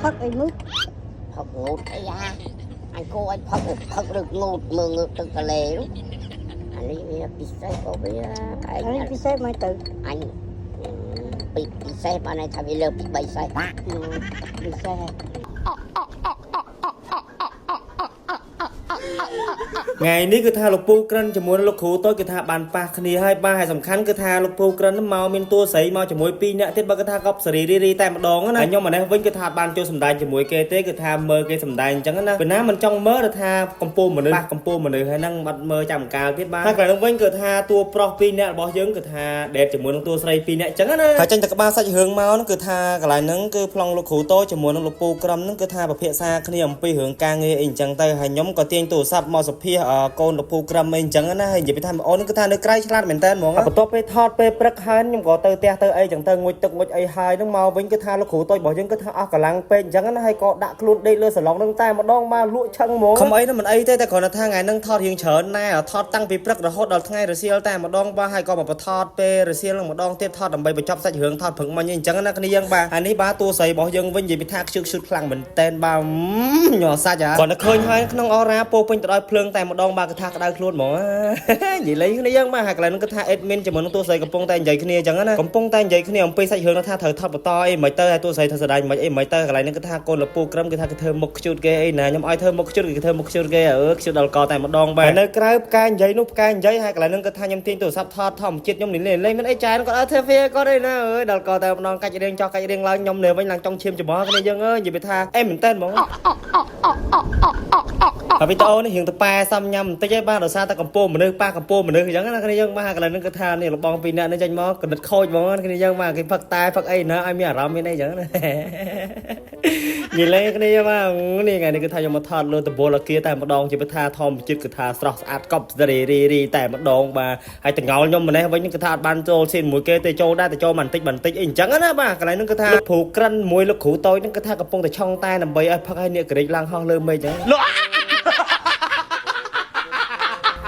phật ấy mức phật ngột cái da anh cô anh phật được ngột mờ ngược từ cả lề lúc anh ấy bị say có với anh đi xe máy tự anh bị say mà này thằng bị lừa bị bay say đi xe ថ្ងៃនេះគឺថាលោកពូក្រិនជាមួយលោកគ្រូតូចគឺថាបានប៉ះគ្នាហើយបាទហើយសំខាន់គឺថាលោកពូក្រិនមកមានតួស្រីមកជាមួយ2នាក់ទៀតបើគឺថាកប់សេរីរីតែម្ដងណាខ្ញុំម្នេះវិញគឺថាបានចូលសម្ដែងជាមួយគេទេគឺថាមើលគេសម្ដែងអញ្ចឹងណាពេលណាមិនចង់មើលទៅថាកម្ពុជាមនុស្សហើយហ្នឹងបាត់មើលចាំកាលទៀតបាទហើយក្រោយនោះវិញគឺថាតួប្រុស2នាក់របស់យើងគឺថាដេតជាមួយនឹងតួស្រី2នាក់អញ្ចឹងណាហើយចេញតែក្បាលសាច់រឿងមកហ្នឹងគឺថាកន្លែងហ្នឹងគឺប្លង់លោកគ្រូតូចជាមួយនឹងលោកពូក្រិនហ្នឹងគឺថាពិភាក្សាគ្នាអំពីរឿងការងារអីអញ្ចឹងទៅហើយខ្ញុំក៏ទាញទូរស័ព្ទមកសភាកូនលោកពូក្រិមអីអញ្ចឹងណាហើយនិយាយថាអូនគឺថានៅក្រៅឆ្លាតមែនតើហ្មងបន្ទាប់ពេលថតពេលព្រឹកហើយខ្ញុំក៏ទៅផ្ទះទៅអីចឹងទៅងុយទឹកងុយអីហើយហ្នឹងមកវិញគឺថាលោកគ្រូតូចរបស់យើងគឺថាអស់កម្លាំងពេកអញ្ចឹងណាហើយក៏ដាក់ខ្លួនដេកលើសាឡុងហ្នឹងតែម្ដងមកលក់ឆឹងហ្មងខំអីហ្នឹងមិនអីទេតែគ្រាន់តែថាថ្ងៃហ្នឹងថតរៀងច្រើនណែថតតាំងពីព្រឹករហូតដល់ថ្ងៃរសៀលតែម្ដងបាទហើយក៏មកថតពេលរសៀលហ្នឹងម្ដងទៀតថតដើម្បីបញ្ចប់សាច់រឿងថតព្រឹកមិញអីអញ្ចឹងណាគ្នាយើងបាទហើយនេះបាទតួស្រីរបស់យើងវិញនិយាយថាខ្ជិលខ្ជុតខ្លាំងមែនតែនបាទញ័រសាច់គ្រាន់តែឃើញហើយក្នុងអរ៉ាពោពេញទៅដោយភ្លើងតែម្ដងបាទគឺថាក្តៅខ្លួនហ្មងនិយាយលេងគ្នាយើងបាទហើយកន្លែងហ្នឹងគឺថា admin ជាមួយនឹងតួស្រីកំពុងតែនិយាយគ្នាអញ្ចឹងណាកំពុងតែនិយាយគ្នាអំពីសាច់រឿងថាត្រូវថតបន្តអីមិនទៅហើយតួស្រីធ្វើស្ដាយមិនអីមិនទៅកន្លែងហ្នឹងគឺថាកូនលពូក្រឹមគឺថាគេធ្វើមុខខ្ជូតគេអីណាខ្ញុំឲ្យធ្វើមុខខ្ជូតគេធ្វើមុខខ្ជូតគេខ្ជូតដល់កតែម្ដងបាទនៅក្រៅផ្កានិយាយនោះផ្កានិយាយហើយកន្លែងហ្នឹងគឺថាខ្ញុំទាញទូរស័ព្ទថតធម្មជាតិខ្ញុំលេងមិនអីចានគាត់ឲ្យធ្វើវាគាត់អីណាដល់កតែម្ដងកាច់រៀងចោះកាច់រៀងឡើងខ្ញុំនៅវិញឡើងចង់ឈាមច្បល់គ្នាយើងនិយាយថាអេមែនតើហ្មងហើយវីដេអូនេះរៀងទៅប៉ែសំញ៉ាំបន្តិចឯងបាទដោយសារតែកម្ពុជាមនុស្សប៉ះកម្ពុជាមនុស្សអញ្ចឹងណាគ្នាយើងបាទកន្លែងហ្នឹងគឺថានេះលបងពីរនាក់នេះចេញមកកណិតខូចហ្មងគ្នាយើងបាទគេផឹកតែផឹកអីណាឲ្យមានអារម្មណ៍មានអីអញ្ចឹងណានិយាយលេងគ្នាបាទនេះថ្ងៃនេះគឺថាខ្ញុំមកថតលើដំបូលអាគារតែម្ដងជាពិថាធម្មជាតិគឺថាស្រស់ស្អាតកប់រីតែម្ដងបាទហើយតងោលខ្ញុំម្នេះវិញគឺថាអត់បានចូលស៊ីនមួយគេទេចូលដែរតែចូលបន្តិចអីអញ្ចឹងណាបាទកន្លែងហ្នឹងគឺថាលោកគ្រូក្រិនមួយលោកគ្រូតូចហ្នឹងគឺថាកំពុងតែឆុងតែដើម្បីឲ្យផឹកឲ្យអ្នកក្រិចឡើងហោះលើមេឃអញ្ចឹង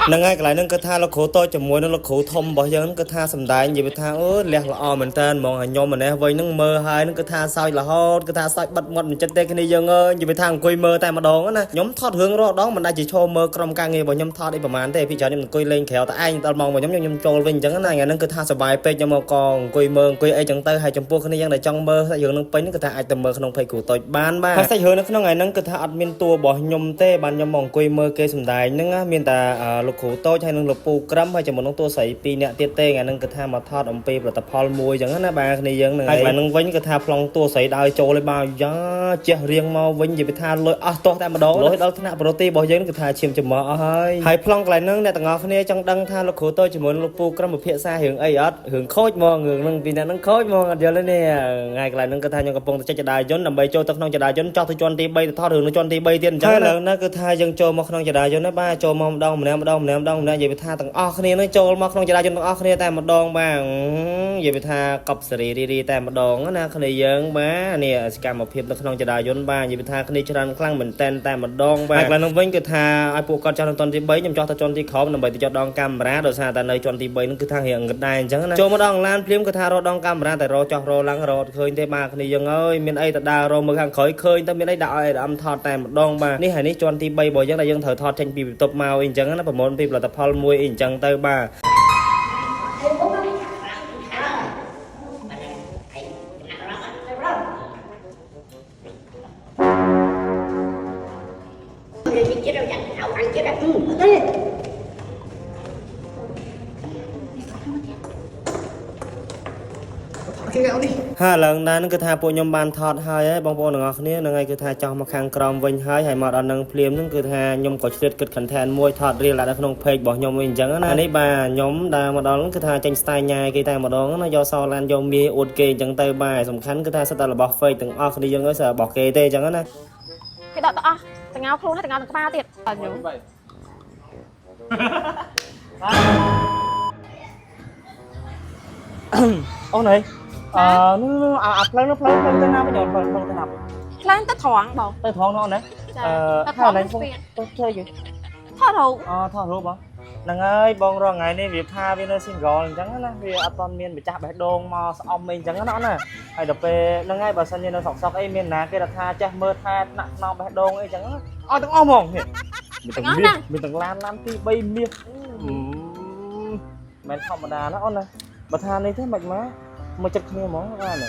ហ្នឹងហើយកន្លែងហ្នឹងគឺថាលោកគ្រូតូចជាមួយនឹងលោកគ្រូធំរបស់យើងគឺថាសំដែងនិយាយថាអូលះល្អមែនតើហ្មងខ្ញុំម្នេះវិញហ្នឹងមើលហើយហ្នឹងគឺថាសើចរហូតគឺថាសើចបិទមាត់មិនចិត្តទេគ្នាយើងនិយាយថាអង្គុយមើលតែម្ដងណាខ្ញុំថតរឿងរាល់ដងមិនដាច់ជាឈរមើលក្រុមការងាររបស់ខ្ញុំថតអីប្រហែលទេពីច្រើនខ្ញុំអង្គុយលេងក្រៅតែឯងដល់ម៉ោងរបស់ខ្ញុំចូលវិញអញ្ចឹងណាថ្ងៃហ្នឹងគឺថាសប្បាយពេកខ្ញុំមកកអង្គុយមើលអង្គុយអីចឹងទៅហើយចំពោះគ្នាយើងដែលចង់មើលសាច់រឿងហ្នឹងពេញគឺថាអាចទៅមើលក្នុង page គ្រូតូចបានបាទហើយសាច់រឿងនៅក្នុងថ្ងៃហ្នឹងគឺថាអត់មានតួរបស់ខ្ញុំទេបានខ្ញុំមកអង្គុយមើលគេសំដែងហ្នឹងមានតែលោកគ្រូតូចហើយនឹងលោកពូក្រឹមហើយជាមួយនឹងតួស្រី2នាក់ទៀតទេថ្ងៃហ្នឹងគឺថាមកថតអំពីផលិតផលមួយចឹងណាបាទគ្នាយើងហ្នឹងហើយហ្នឹងវិញគឺថាប្លង់តួស្រីដើរចូលឲ្យបាទយ៉ាជះរៀងមកវិញនិយាយថាលុយអស់ទាស់តែម្ដងលុយដល់ថ្នាក់ប្រទេសរបស់យើងគឺថាឈាមច្មោះអស់ហើយប្លង់កន្លែងហ្នឹងអ្នកទាំងអស់គ្នាចង់ដឹងថាលោកគ្រូតូចជាមួយនឹងលោកពូក្រឹមពិភាក្សារឿងអីអត់រឿងខូចហ្មងរឿងហ្នឹងពីអ្នកហ្នឹងខូចហ្មងអត់យល់ទេនេះហើយកន្លែងហ្នឹងគឺថាខ្ញុំកំពុងតែចេញចដាយន្តដើម្បីចូលទៅក្នុងចដាយន្តចោះទៅជាន់ទី3ទៅថតរឿងនៅជាន់ទី3ទៀតអញ្ចឹងហើយឡើងណាគឺថាយើងចូលមកក្នុងចដាយន្តណាបាទចូលមកម្ដងម្នាក់និយាយថាទាំងអស់គ្នានឹងចូលមកក្នុងចរាចរណ៍ទាំងអស់គ្នាតែម្ដងបាទនិយាយថាកប់សេរីតែម្ដងណាគ្នាយើងបាទនេះសកម្មភាពនៅក្នុងចរាចរណ៍បាទនិយាយថាគ្នាច្រើនខ្លាំងមែនតែម្ដងបាទកន្លងនោះវិញគឺថាឲ្យពួកគាត់ចោះទៅជាន់ទី3ខ្ញុំចោះទៅជាន់ទីក្រោមដើម្បីទៅចោះដងកាមេរ៉ាដោយសារតែនៅជាន់ទី3ហ្នឹងគឺថារៀងងឹតដែរអញ្ចឹងណាចូលមកដល់ឡានភ្លាមគឺថារកដងកាមេរ៉ាតែរកចោះរកឡើងរកឃើញទេបាទគ្នាយើងអើយមានអីទៅដើររកមើលខាងក្រោយឃើញតែមានអីដាក់ឲ្យអារម្មណ៍ថតតែម្ដងបាទនេះហើយនេះជាន់ទី3របស់យើងដែលយើងត្រូវថតចេញពីបន្ទប់មកអីអញ្ចឹងណាប្រមូលពីផលិតផលមួយអីអញ្ចឹងទៅបាទហើយឡើងណានឹងគឺថាពួកខ្ញុំបានថតហើយបងប្អូនទាំងអស់គ្នានឹងឯងគឺថាចោះមកខាងក្រោមវិញហើយមកដល់នឹងភ្លាមនឹងគឺថាខ្ញុំក៏ឆ្លៀតគិត content មួយថតរៀលនៅក្នុង page របស់ខ្ញុំវិញអញ្ចឹងណានេះបាទខ្ញុំដើរមកដល់គឺថាចេញ style ញ៉ាយគេតែម្ដងណាយកសឡានយកមាសអួតគេអញ្ចឹងទៅបាទសំខាន់គឺថាសិតតែរបស់ fake ទាំងអស់គ្នាយើងអើយសិតរបស់គេទេអញ្ចឹងណាគេដកទៅអស់តងោខ្លួនហើយតងោនឹងក្បាលទៀតអត់ខ្ញុំអូនអីអាផ្លូវទៅណាវិញអូនផ្លូវទៅណាខ្លាំងទៅត្រង់បងទៅត្រង់នោះអូនណាថាអូនទៅធ្វើយីថតរូបថតរូបបង năng ơi bong rồi ngày nay việc tha bên nơi xin gọi chẳng á vì ở toàn miền bị chặt bẻ đôn mà ông mình chẳng nó nè hay đập về năng ai bà sân như nó sọc sọc ấy miền nào cái đặt tha chặt mơ tha nặng nó bẻ đôn ấy chẳng ôi tao ôm hồn mình từng lan ti bay miệt mày không mà đà nó nè bà tha này thế mạch má mà chặt kia món ra nè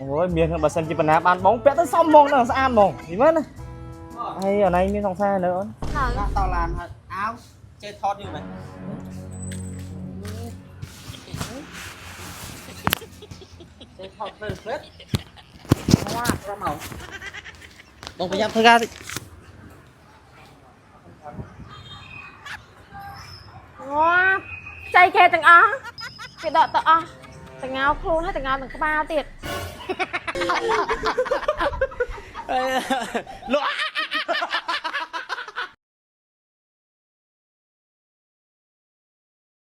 ôi miền bà sân chỉ bà bán bóng vẽ tới xong mong nó sao mong gì mất nè hay ở đây miền sòng xa nữa tao làm áo chơi thọt như này chơi thọt về phết hoa ra màu đồng phải nhắm thôi ra đi Wow, chay kê từng ó cái đợt tao ó từng áo khuôn hay từng áo từng bao tiệt lỗ